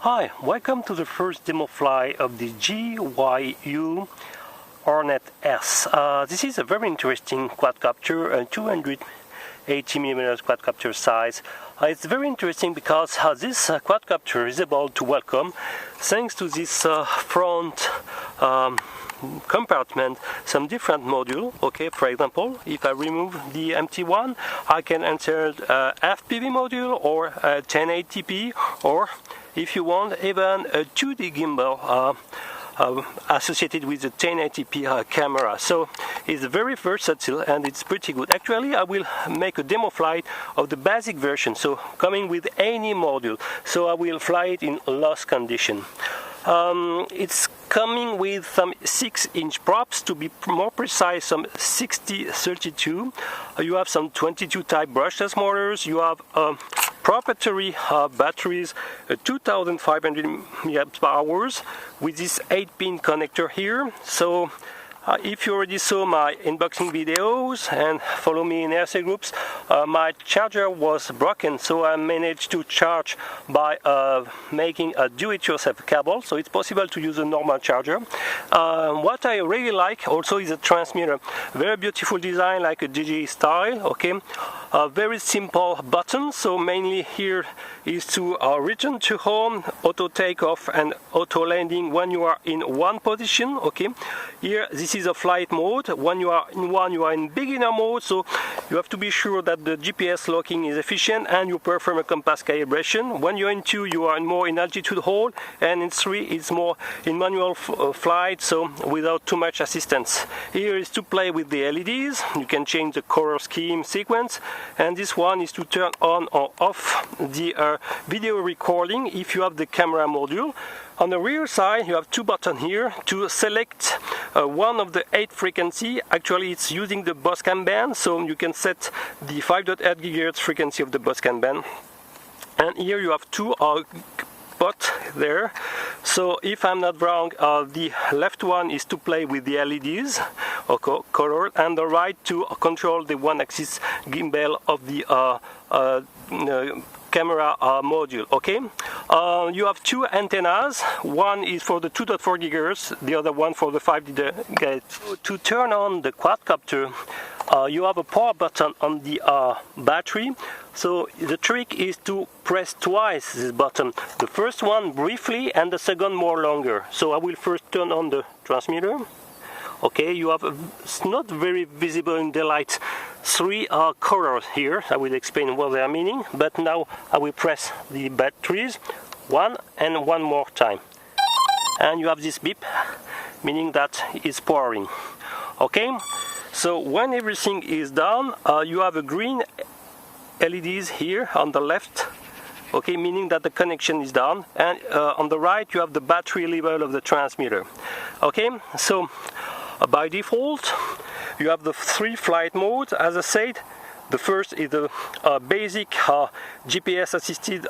Hi, welcome to the first demo fly of the JYU Hornet S. This is a very interesting quadcopter, a 280mm quadcopter size. It's very interesting because this quadcopter is able to welcome, thanks to this front compartment, some different module. Okay, for example, if I remove the empty one, I can insert a FPV module or a 1080p, or if you want, even a 2D gimbal associated with the 1080p camera. So it's very versatile and it's pretty good. Actually, I will make a demo flight of the basic version, so coming with any module. So I will fly it in lost condition. It's coming with some 6-inch props, to be more precise, some 60-32. You have some 22 type brushless motors. You have proprietary batteries, 2500 mAh with this 8-pin connector here. So if you already saw my unboxing videos and follow me in RC groups, my charger was broken, so I managed to charge by making a do-it-yourself cable, so it's possible to use a normal charger. What I really like also is a transmitter. Very beautiful design, like a DJI style, okay? Very simple buttons, so mainly here is to return to home, auto takeoff and auto landing when you are in one position, okay? Here this is a flight mode. When you are in one, you are in beginner mode, so you have to be sure that the GPS locking is efficient and you perform a compass calibration. When you're in 2, you are more in altitude hold, and in 3 it's more in manual flight, so without too much assistance. Here is to play with the LEDs. You can change the color scheme sequence, and this one is to turn on or off the video recording if you have the camera module. On the rear side, you have 2 buttons here to select one of the 8 frequency. Actually, it's using the Boscam band, so you can set the 5.8 GHz frequency of the Boscam band. And here you have 2 spots there. So if I'm not wrong, the left one is to play with the LEDs or color, and the right to control the one-axis gimbal of the camera module. Okay, you have 2 antennas. One is for the 2.4 GHz, the other one for the 5 GHz. To turn on the quadcopter, you have a power button on the battery. So the trick is to press twice this button. The first one briefly and the second more longer. So I will first turn on the transmitter. Okay, you have, it's not very visible in daylight, 3 colors here. I will explain what they are meaning, but now I will press the batteries one and one more time. And you have this beep, meaning that it's powering. Okay, so when everything is done, you have a green LEDs here on the left. Okay, meaning that the connection is done, and on the right you have the battery level of the transmitter. Okay, so by default, you have the 3 flight modes. As I said, the first is the basic GPS assisted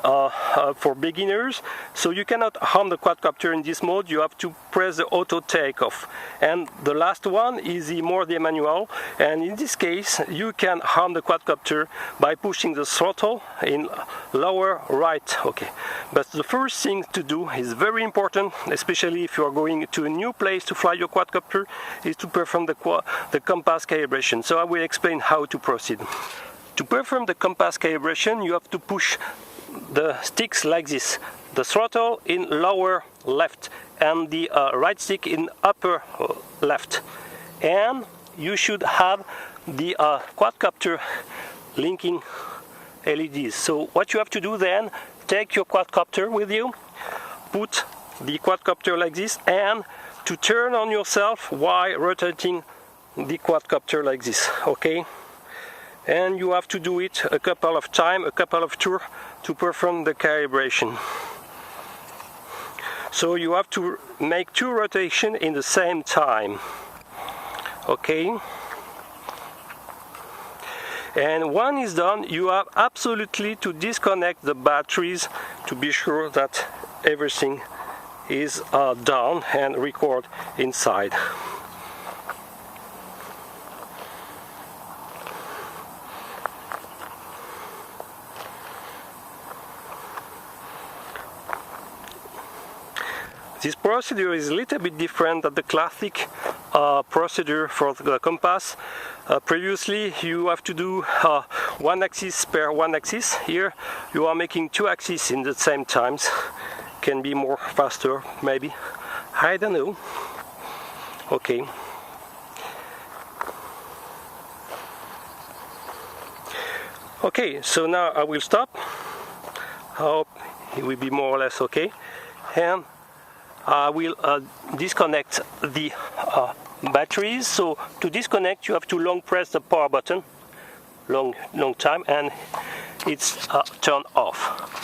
for beginners. So you cannot harm the quadcopter in this mode. You have to press the auto takeoff. And the last one is the manual. And in this case, you can harm the quadcopter by pushing the throttle in lower right. Okay. But the first thing to do is very important, especially if you are going to a new place to fly your quadcopter, is to perform the compass calibration. So I will explain how to proceed. To perform the compass calibration, you have to push the sticks like this. The throttle in lower left and the right stick in upper left. And you should have the quadcopter linking LEDs. So what you have to do then, take your quadcopter with you, put the quadcopter like this, and to turn on yourself while rotating the quadcopter like this. Okay, and you have to do it a couple of times, a couple of tours to perform the calibration. So you have to make 2 rotations in the same time. Okay, and when it's done, you have absolutely to disconnect the batteries to be sure that everything is done and record inside. This procedure is a little bit different than the classic procedure for the compass. Previously you have to do one axis per one axis. Here you are making two axes in the same times. Can be more faster maybe, I don't know. Okay. Okay, so now I will stop. I hope it will be more or less okay. And I will disconnect the batteries. So to disconnect you have to long press the power button, long time, and it's turned off.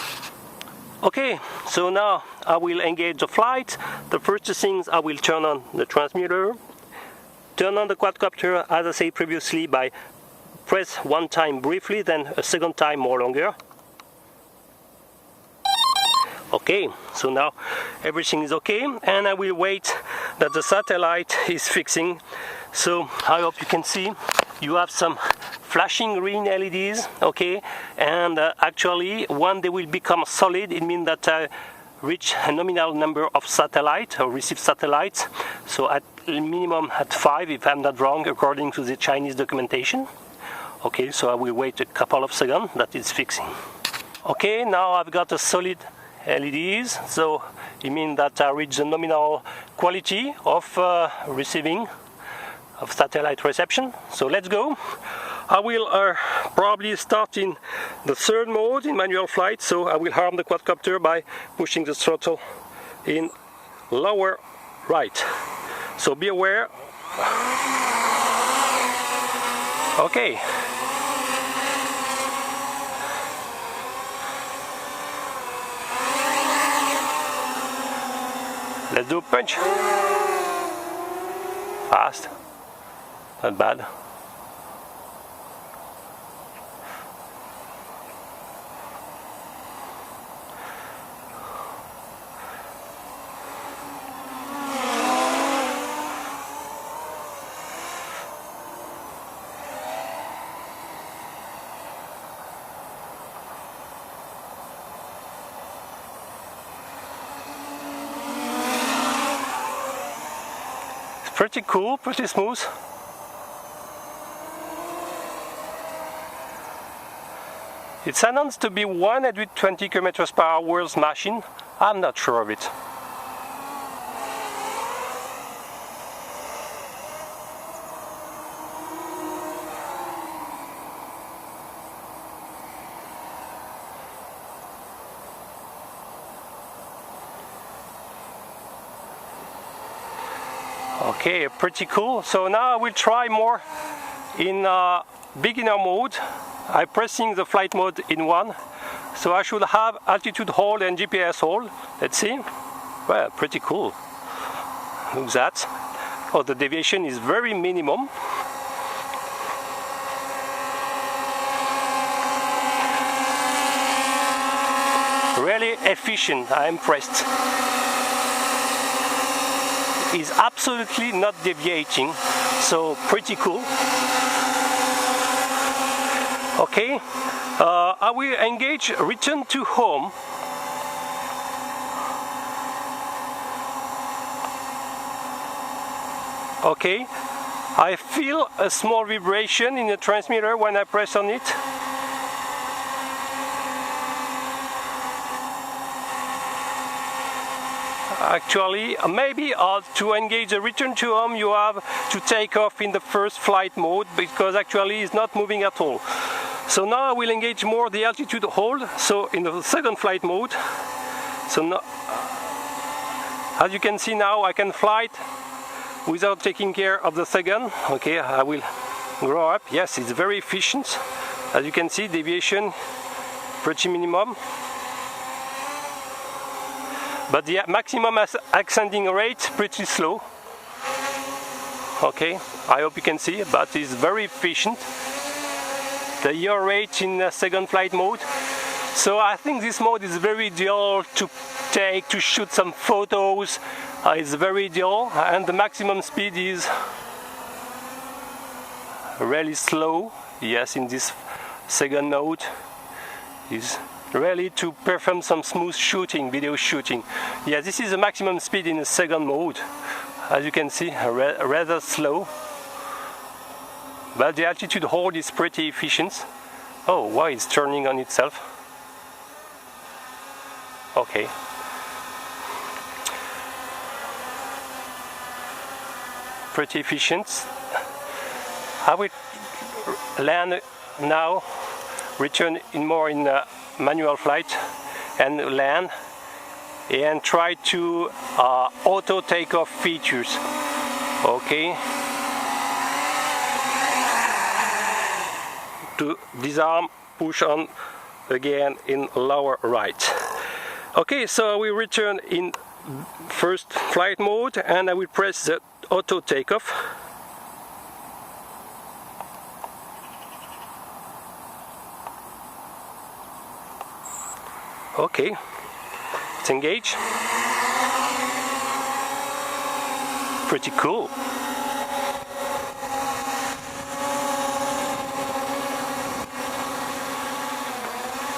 Okay, so now I will engage the flight. The first things I will turn on the transmitter, turn on the quadcopter as I said previously by press one time briefly, then a second time more longer. Okay, so now everything is okay, and I will wait that the satellite is fixing. So I hope you can see you have some flashing green LEDs, okay, and actually when they will become solid it means that I reach a nominal number of satellites or received satellites, so at minimum at 5 if I'm not wrong according to the Chinese documentation. Okay, so I will wait a couple of seconds that it's fixing. Okay, now I've got a solid LEDs, so it means that I reach the nominal quality of receiving of satellite reception. So let's go. I will probably start in the third mode in manual flight, so I will arm the quadcopter by pushing the throttle in lower right. So be aware. Okay. Let's do a punch. Fast. Not bad. Pretty cool, pretty smooth. It's announced to be 120 km/h machine. I'm not sure of it. Okay, pretty cool. So now I will try more in beginner mode. I'm pressing the flight mode in 1. So I should have altitude hold and GPS hold. Let's see. Well, pretty cool. Look at that. Oh, the deviation is very minimum. Really efficient. I'm impressed. Is absolutely not deviating, so pretty cool. Okay, I will engage return to home. Okay, I feel a small vibration in the transmitter when I press on it. Actually, maybe to engage the return to home you have to take off in the first flight mode, because actually it's not moving at all. So now I will engage more the altitude hold, so in the second flight mode. So now, as you can see now, I can fly without taking care of the second. Okay, I will grow up. Yes, it's very efficient. As you can see, deviation pretty minimum. But the maximum ascending rate pretty slow. Okay, I hope you can see, but it's very efficient. The yaw rate in the second flight mode. So I think this mode is very ideal to shoot some photos. It's very ideal, and the maximum speed is really slow. Yes, in this second mode is really to perform some smooth shooting, video shooting. Yeah, this is the maximum speed in the second mode. As you can see, rather slow. But the altitude hold is pretty efficient. Oh, why it's turning on itself? Okay. Pretty efficient. I will land now, return in manual flight and land and try to auto takeoff features. Okay. To disarm, push on again in lower right. Okay, so we return in first flight mode and I will press the auto takeoff. Okay, it's engaged. Pretty cool.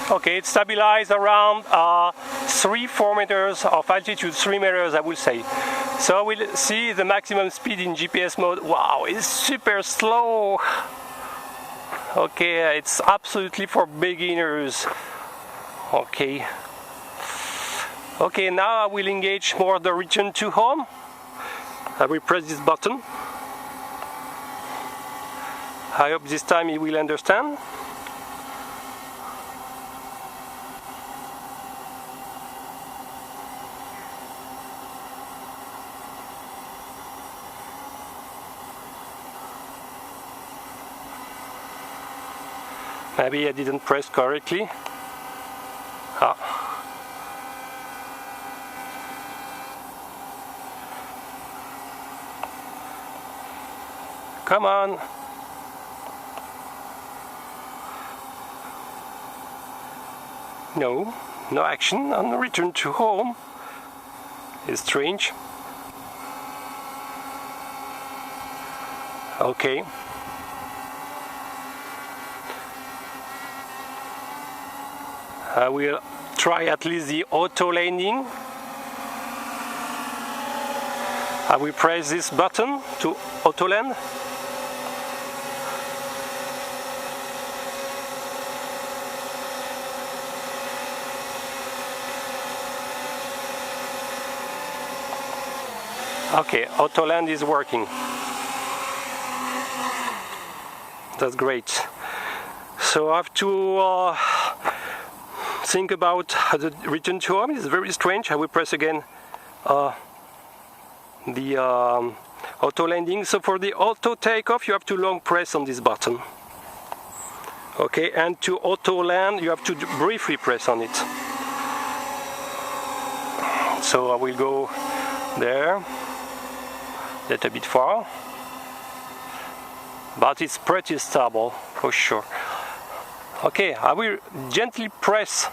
Okay, it's stabilized around 3-4 meters of altitude, 3 meters I would say. So we'll see the maximum speed in GPS mode. Wow, it's super slow. Okay, it's absolutely for beginners. Okay. Okay, now I will engage more the return to home. I will press this button. I hope this time you will understand. Maybe I didn't press correctly. Come on. No action on the return to home. It's strange. Okay. I will try at least the auto landing. I will press this button to auto land. Okay, auto land is working. That's great. So I have to think about the return to home. It's very strange. I will press again the auto landing. So for the auto takeoff you have to long press on this button. Okay, and to auto land you have to briefly press on it. So I will go there, a little bit far, but it's pretty stable for sure. Okay, I will gently press.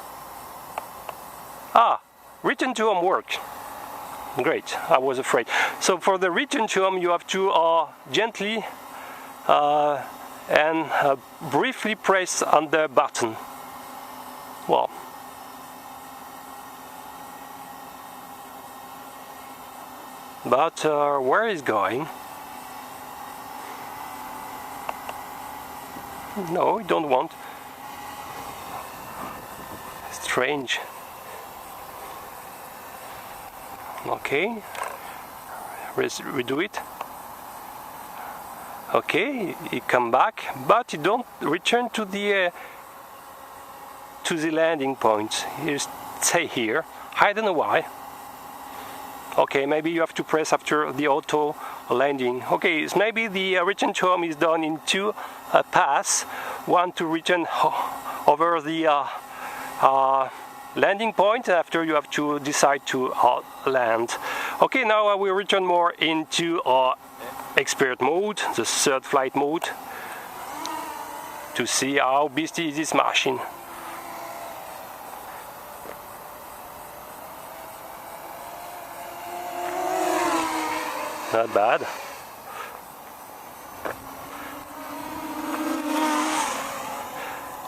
Return to home work. Great, I was afraid. So for the return to home you have to gently and briefly press on the button. Well, but where is going? No, I don't want. Strange. Okay, redo it. Okay, you come back, but you don't return to the landing point. You stay here. I don't know why. Okay, maybe you have to press after the auto landing. Okay, so maybe the return to home is done in two paths. One to return over the landing point. After you have to decide to land. Okay, now I will return more into expert mode, the third flight mode, to see how beastie is this machine. Not bad.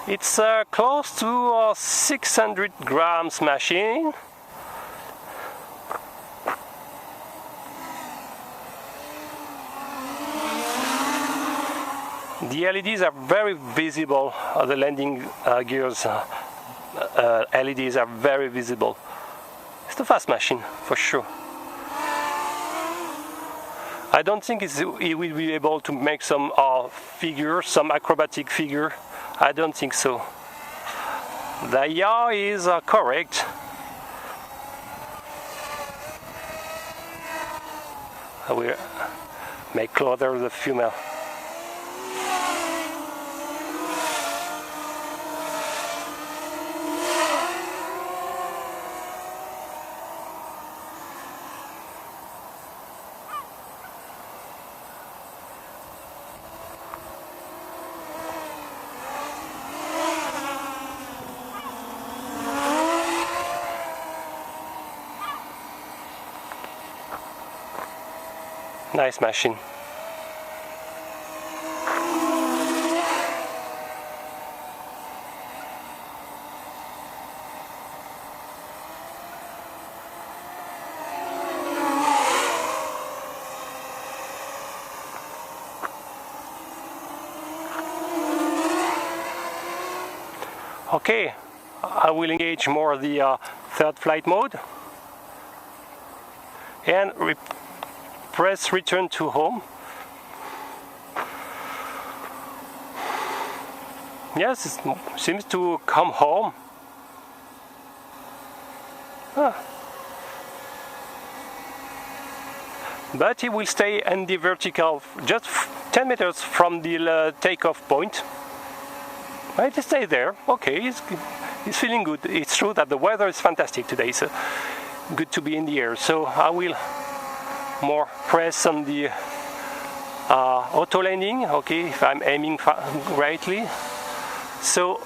It's close to 600 grams machine. The LEDs are very visible. The landing gears LEDs are very visible. It's a fast machine for sure. I don't think it will be able to make some figure, some acrobatic figure. I don't think so. The yaw is correct. I will make closer the female. Nice machine. Okay, I will engage more the third flight mode and press return to home. Yes, it seems to come home. But it will stay in the vertical just 10 meters from the takeoff point. It stays there. Okay, it's feeling good. It's true that the weather is fantastic today, so good to be in the air. So I will more press on the auto landing, okay, if I'm aiming rightly. So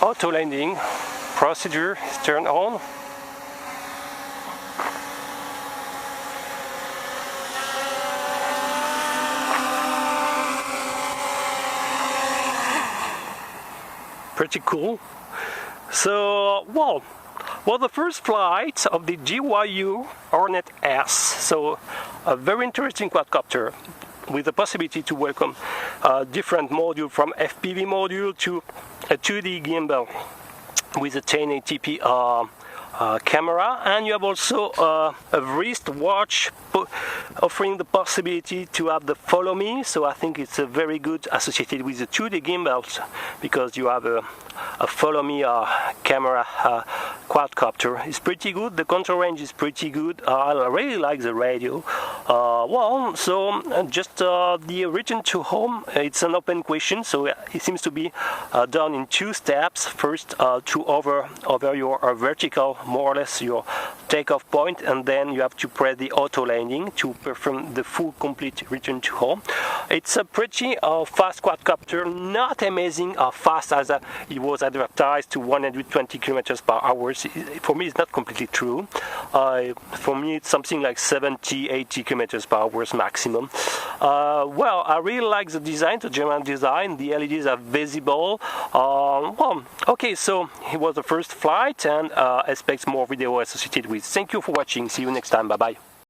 auto landing procedure is turned on. Pretty cool. So, well, the first flight of the JYU Hornet S. So, a very interesting quadcopter with the possibility to welcome a different module from FPV module to a 2D gimbal with a 1080p camera, and you have also a wristwatch offering the possibility to have the follow me. So I think it's a very good associated with the 2D gimbals because you have a follow me camera quadcopter. It's pretty good. The control range is pretty good. I really like the radio. Just the return to home, it's an open question, so it seems to be done in two steps. First, to over your vertical, more or less your takeoff point, and then you have to press the auto landing to perform the full complete return to home. It's a pretty fast quadcopter, not amazing fast as it was advertised to 120 kilometers per hour. For me, it's not completely true. For me, it's something like 70-80 kilometers per hour maximum. I really like the design, the German design. The LEDs are visible. Okay, so it was the first flight, and expect more video associated with. Thank you for watching. See you next time. Bye bye.